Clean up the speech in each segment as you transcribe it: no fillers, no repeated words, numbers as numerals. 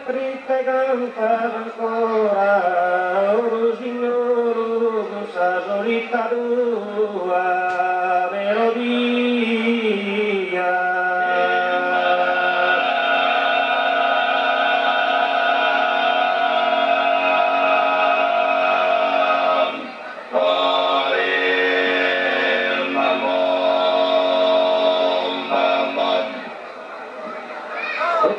triste cantar ancora, oro signore, questa solita tua melodia.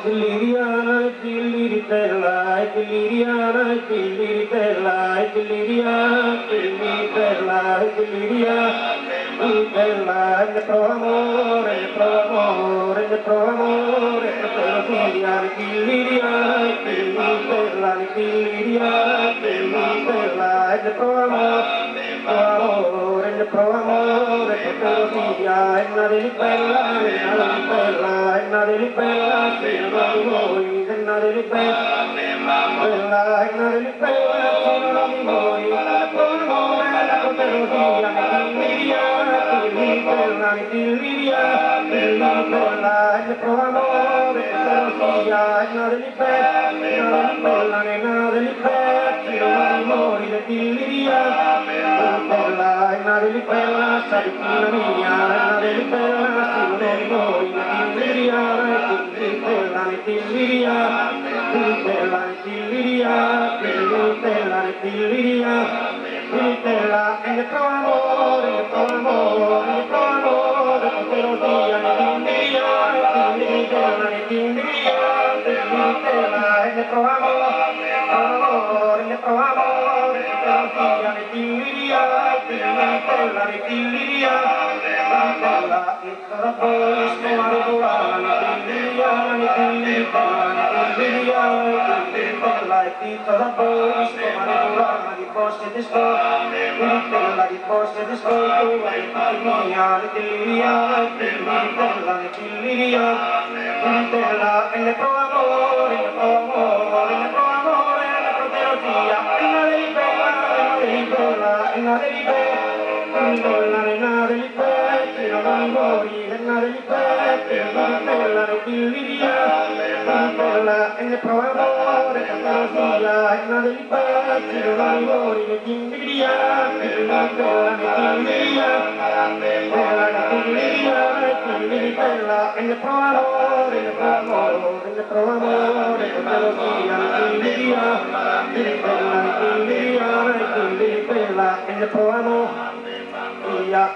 Liriana, Liritella, Liriana, Liritella, Liria, Liritella, Liria, Liritella, ne pro amore, pro amore, ne pro amore, Liria, Liria, Liritella, Liria, Liritella, ne pro amore, ne pro amore, Liria, e una delibella,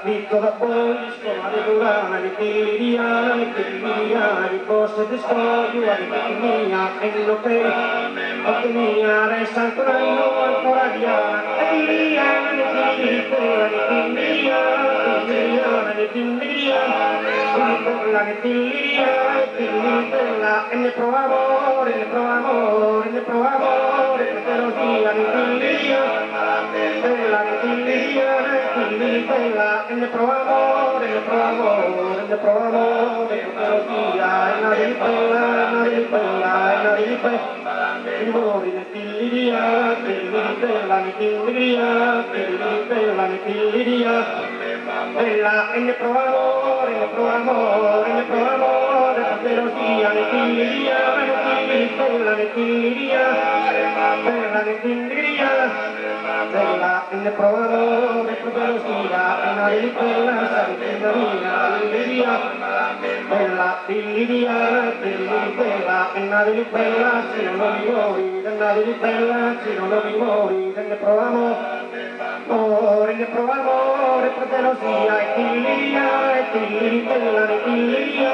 Dico da poi, sto di durana di Liria, di posto di scoglio, di mia, e lo che mia resta ancora Diana, e Liana di Liria, e ne pro amore, ne pro amore, ne pro amore, però sia di Liria, e ne pro amore, ne pro amore, ne pro amore, però sia una bella, e ne pro amore, ne pro amore, ne pro amore, però sia bella, e ne pro amore, però sia una bella, Liria, bella, e una bella, se non lo muori, una bella, se non lo muori, ne pro amore, ne pro amore, fratello sia, e Liria, bella, e Liria,